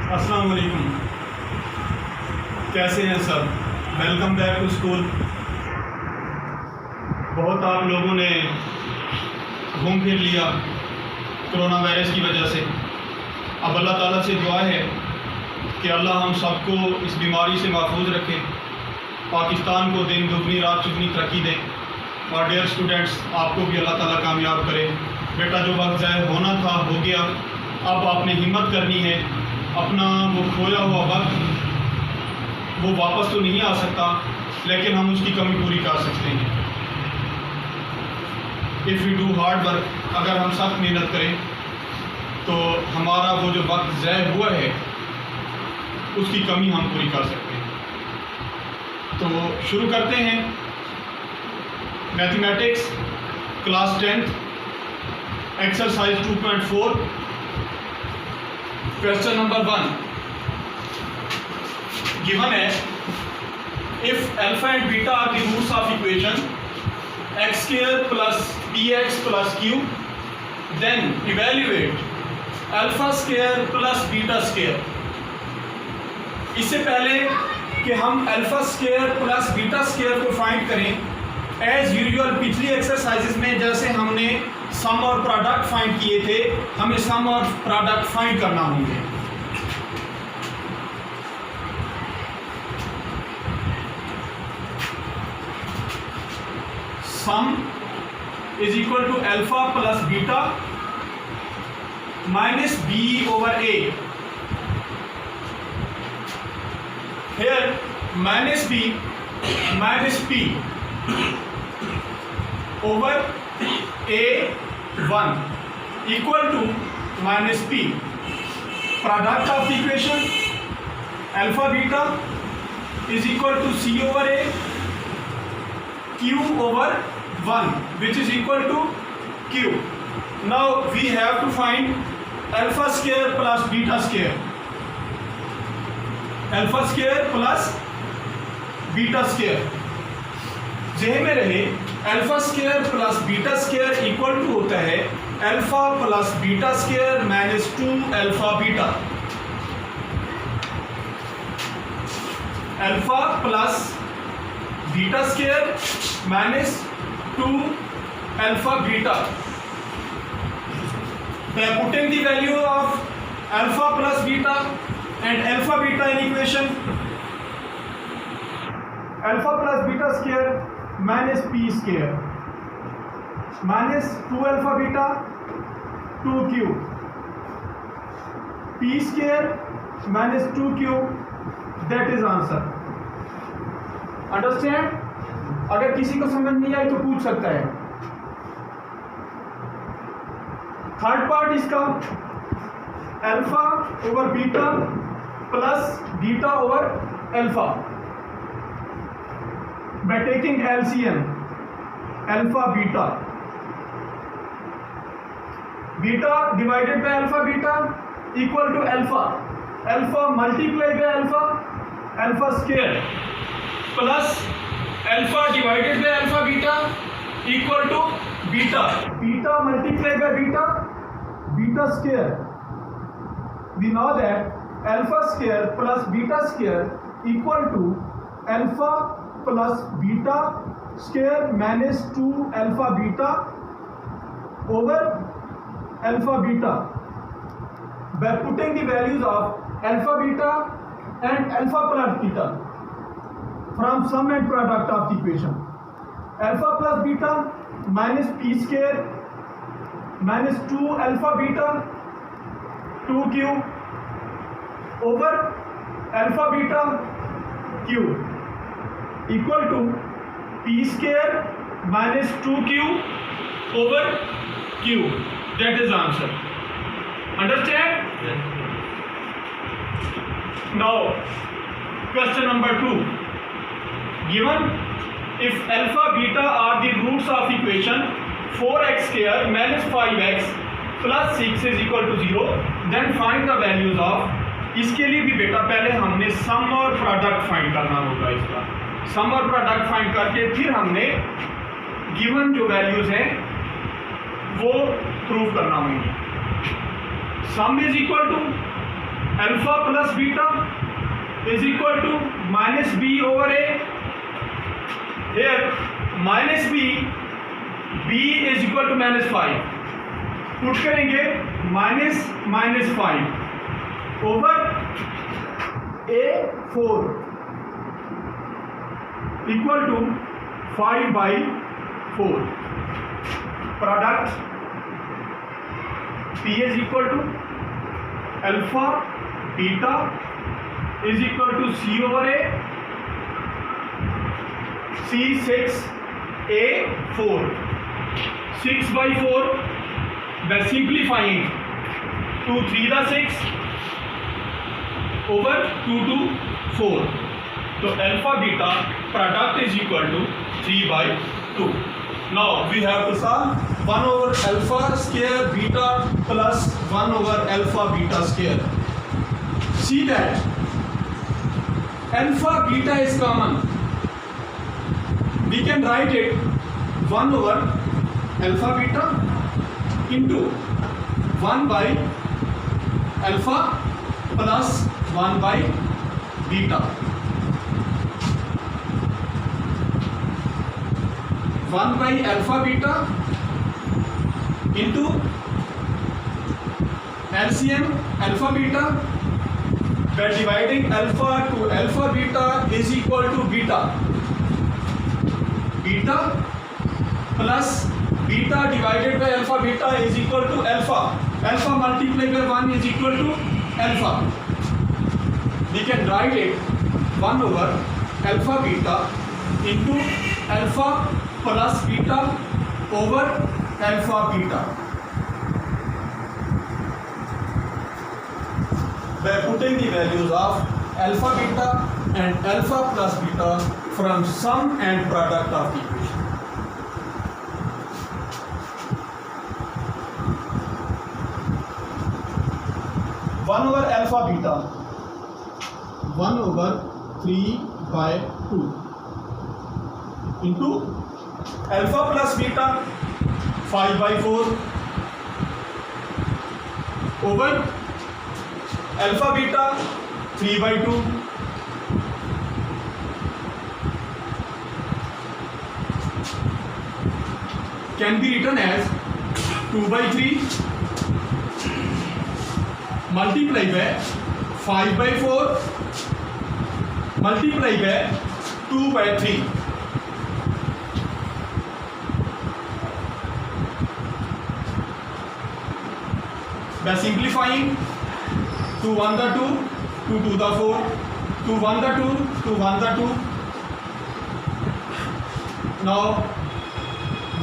अस्सलाम वालेकुम, कैसे हैं सब। Welcome back to school. बहुत आप लोगों ने घूम फिर लिया कोरोना वायरस की वजह से। अब अल्लाह ताला से दुआ है कि अल्लाह हम सबको इस बीमारी से महफूज रखे, पाकिस्तान को दिन दुगनी रात चुगनी तरक्की दे। और डियर स्टूडेंट्स, आपको भी अल्लाह ताला कामयाब करे। बेटा, जो वक्त ज़ाय होना था हो गया, अब आपने हिम्मत करनी है। अपना वो खोया हुआ वक्त वो वापस तो नहीं आ सकता, लेकिन हम उसकी कमी पूरी कर सकते हैं। If you do hard work, अगर हम सख्त मेहनत करें तो हमारा वो जो वक्त ज़ाय हुआ है उसकी कमी हम पूरी कर सकते हैं। तो शुरू करते हैं। Mathematics class 10th exercise 2.4 question number 1 given है, if alpha and beta are the roots of equation x square plus bx plus q, then evaluate alpha square plus beta square. इससे पहले कि हम alpha square plus beta square को find करें, as usual पिछली exercises में जैसे हमने सम और प्रोडक्ट फाइंड किए थे, हमें सम और प्रोडक्ट फाइंड करना होंगे। Sum is equal to alpha plus beta minus B over A. Here minus B minus P over a1 equal to minus p. Product of the equation alpha beta is equal to c over a q over 1, which is equal to q. Now we have to find alpha square plus beta square. Alpha square plus beta square जेहन में रहे, alpha square plus beta square equal to होता है alpha plus beta square minus 2 alpha beta. Alpha plus beta square minus 2 alpha beta. By putting the value of alpha plus beta and alpha beta in equation, alpha plus beta square minus P square minus 2 alpha beta 2 Q, P square minus 2 Q, that is answer. Understand? अगर किसी को समझ नहीं आई तो पूछ सकता है। Third part इसका alpha over beta plus beta over alpha. By taking LCM alpha beta, beta divided by alpha beta equal to alpha, alpha multiplied by alpha, alpha square plus alpha divided by alpha beta equal to beta, beta multiplied by beta, beta square. We know that alpha square plus beta square equal to alpha plus beta square minus 2 alpha beta over alpha beta. By putting the values of alpha beta and alpha plus beta from sum and product of the equation, alpha plus beta minus p square minus 2 alpha beta 2q over alpha beta q equal to p square minus 2q over q. That is answer. Understand? Yes. Now question number 2 given, if alpha beta are the roots of equation 4x square minus 5x plus 6 is equal to 0, then find the values of। इसके लिए भी बेटा पहले हमने सम और product find करना होगा। इसका सम और प्रोडक्ट फाइंड करके फिर हमने गिवन जो वैल्यूज हैं वो प्रूव करना होंगे। Sum is equal to alpha plus beta is equal to minus b over a. Here minus b is equal to minus 5. Put करेंगे -5 over a4 equal to 5/4. Product p is equal to alpha beta is equal to c over a. c 6 a4 6/4. by simplifying 2 3 the 6 over 2 to 4. So alpha beta product is equal to 3/2. Now we have to solve 1 over alpha square beta plus 1 over alpha beta square. See that alpha beta is common. We can write it 1 over alpha beta into 1 by alpha plus 1 by beta. 1 by alpha beta into LCM alpha beta. By dividing alpha to alpha beta is equal to beta. Beta plus beta divided by alpha beta is equal to alpha. Alpha multiplied by 1 is equal to alpha. We can write it 1 over alpha beta into alpha plus beta over alpha beta. By putting the values of alpha beta and alpha plus beta from sum and product of the equation. 1 over alpha beta 1 over 3/2 into alpha plus beta 5/4 over alpha beta 3/2 can be written as 2/3 multiply by 5/4 multiply by 2/3. By simplifying 2 1 the 2, 2 2 the 4, 2 1 the 2, 2 1 the 2. Now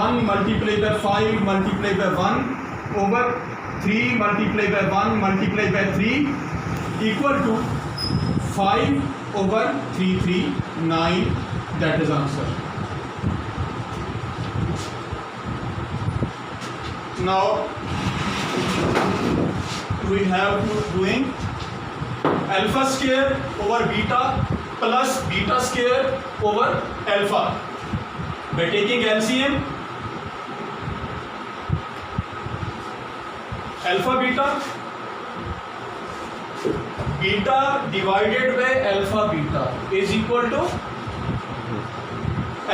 1 multiply by 5 multiply by 1 over 3 multiply by 1 multiply by 3 equal to 5 over 3 3 9. That is answer. Now we have to doing alpha square over beta plus beta square over alpha. By taking LCM, alpha beta divided by alpha beta is equal to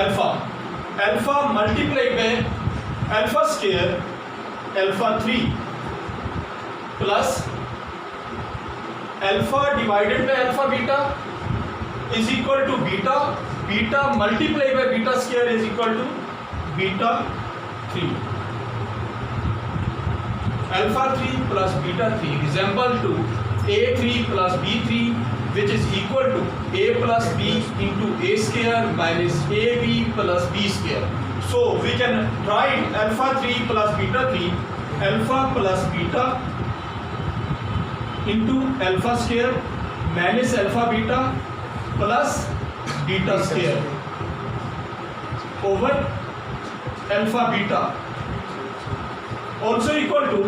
alpha multiplied by alpha square alpha 3 plus alpha divided by alpha beta is equal to beta multiplied by beta square is equal to beta 3. Alpha 3 plus beta 3 resemble to A3 plus B3, which is equal to A plus B into A square minus AB plus B square. So we can write alpha 3 plus beta 3, alpha plus beta into alpha square minus alpha beta plus beta square over alpha beta, also equal to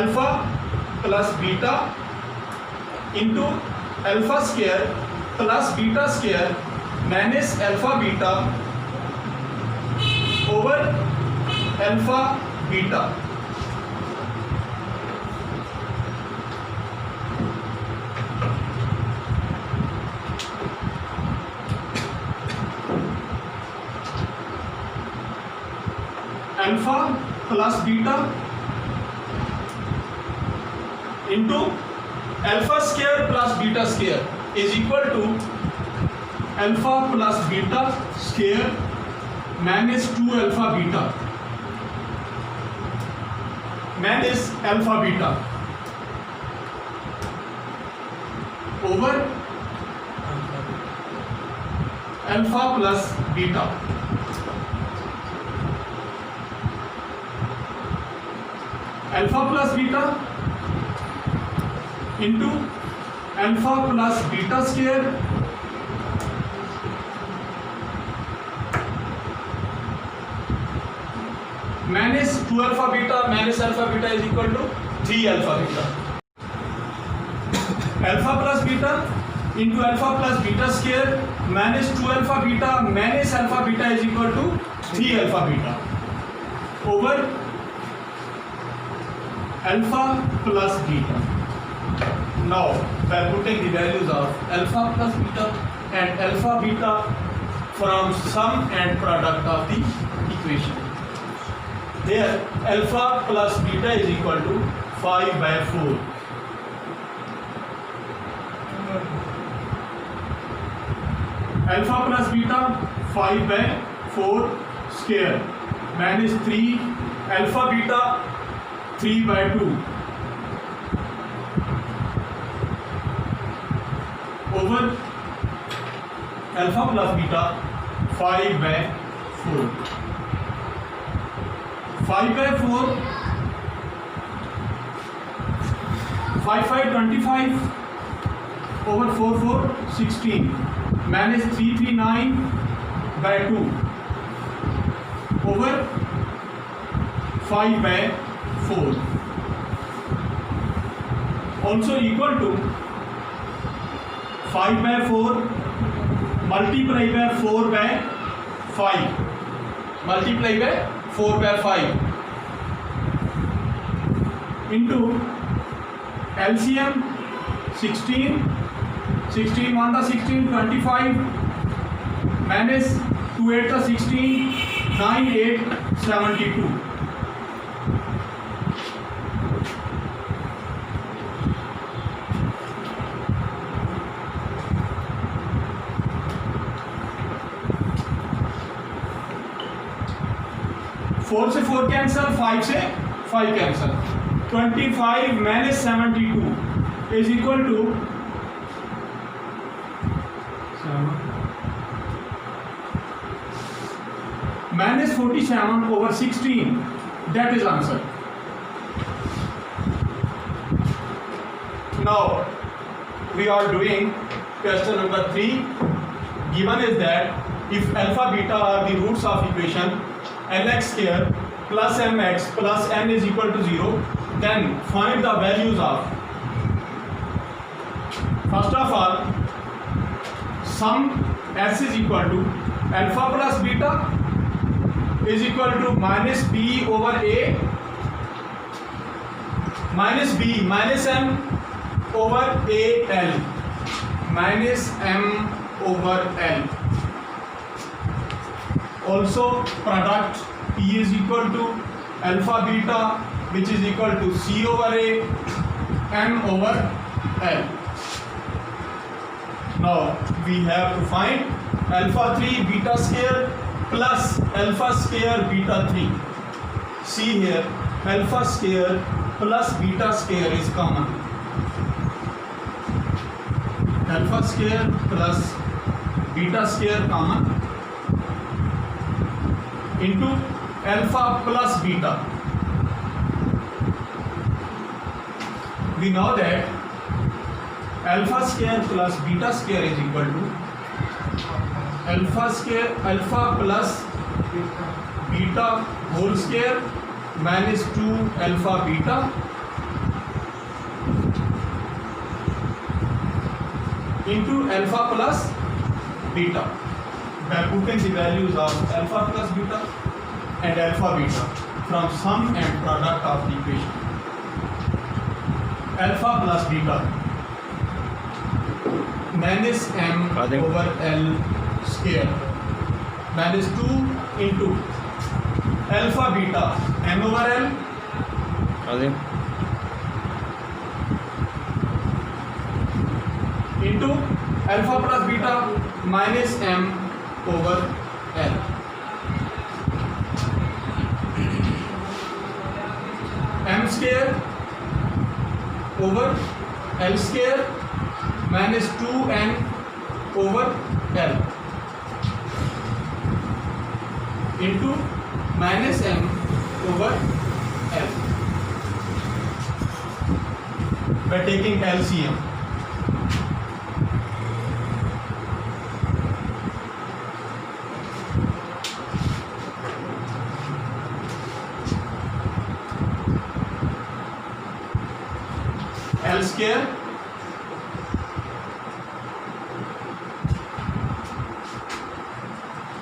alpha plus beta into alpha square plus beta square minus alpha beta over alpha beta. alpha plus beta into alpha square plus beta square is equal to alpha plus beta square minus 2 alpha beta minus alpha beta over alpha plus beta. Alpha plus beta into alpha plus beta square minus 2 alpha beta minus alpha beta is equal to 3 alpha beta. Alpha plus beta into alpha plus beta square minus 2 alpha beta minus alpha beta is equal to 3 alpha beta over alpha plus beta. Now by putting the values of alpha plus beta and alpha beta from sum and product of the equation, there alpha plus beta is equal to 5 by 4. Alpha plus beta 5 by 4 square minus 3 alpha beta 3 by 2 over alpha plus beta 5 by 4. 5 by 4 5 5 25 over 4 4 16 minus 339 by 2 over 5 by 4 also equal to 5 by 4 multiply by 4 by 5 multiply by 4 by 5 into LCM 16 16 1 the 16 25 minus 2 8 the 16 9 8 72 4 से 4 cancel 5 से 5 cancel 25 minus 72 is equal to minus 47 over 16. That is answer. Now we are doing question number 3. Given is that if alpha beta are the roots of equation lx square plus mx plus n is equal to 0, then find the values of, first of all, sum s is equal to alpha plus beta is equal to minus b over a minus b minus m over a l minus m over l. Also product p is equal to alpha beta which is equal to c over a m over l. Now we have to find alpha 3 beta square plus alpha square beta 3. See here, alpha square plus beta square is common. Alpha square plus beta square common into alpha plus beta. We know that alpha square plus beta square is equal to alpha plus beta whole square minus 2 alpha beta into alpha plus beta. By putting the values of alpha plus beta and alpha beta from sum and product of the equation. Alpha plus beta minus m over l square minus 2 into alpha beta m over l into alpha plus beta minus m over l. M square over l square minus 2n over l into minus m over l by taking LCM.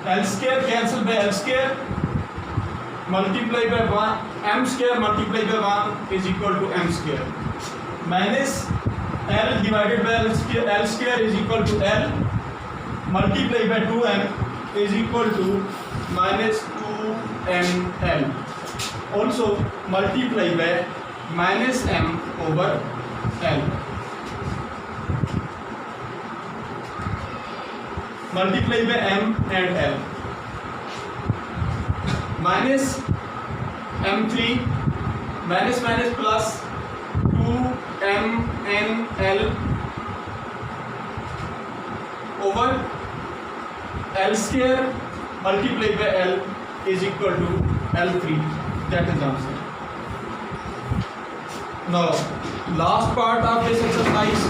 L square cancel by L square multiply by 1 m square multiply by 1 is equal to m square minus L divided by L square is equal to L multiply by 2m is equal to minus 2ml also multiply by minus m over L multiply by m and L minus m3 minus minus plus 2mnl over L square multiply by L is equal to L3. That is answer. Now last part of this exercise,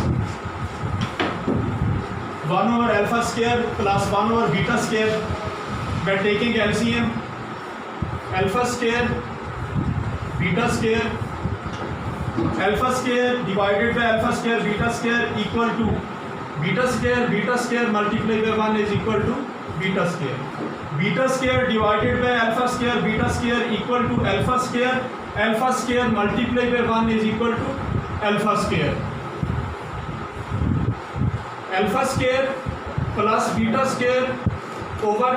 1 over alpha square plus 1 over beta square by taking LCM. Alpha square beta square, alpha square divided by alpha square beta square equal to beta square multiplied by 1 is equal to beta square divided by alpha square beta square equal to alpha square multiplied by 1 is equal to alpha square plus beta square over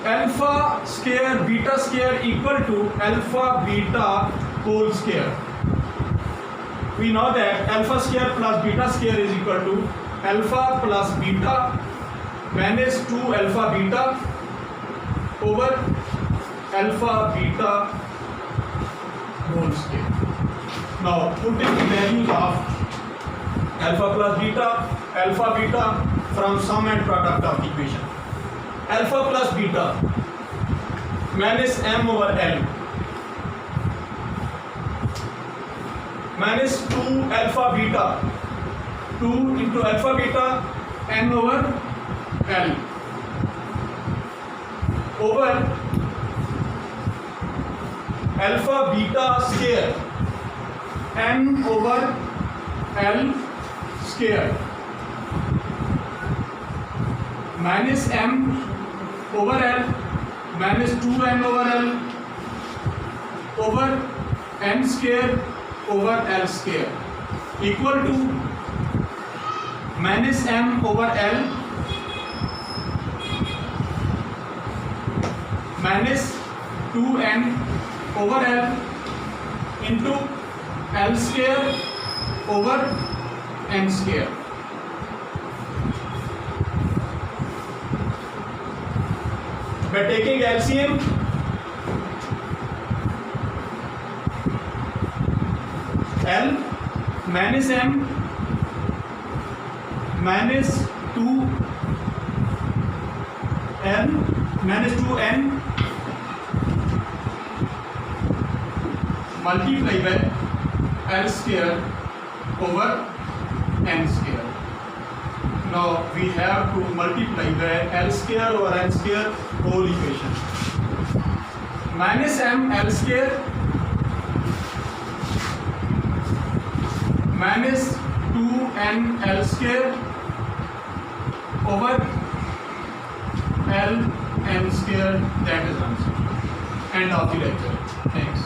alpha square beta square equal to alpha beta whole square. We know that alpha square plus beta square is equal to alpha plus beta minus 2 alpha beta over alpha beta whole square. Now putting the values of alpha plus beta from sum and product of equation. Alpha plus beta minus m over l minus 2 alpha beta 2 into alpha beta n over l over alpha beta square n over l square minus m over l minus 2n over l over n square over l square equal to minus m over l minus 2n over l into l square over n square. By taking LCM, L minus m minus 2n minus 2n multiply by L square over n square. Now we have to multiply by L square over n square whole equation. Minus m L square minus 2n L square over L n square. That is answer. End of the lecture. Thanks.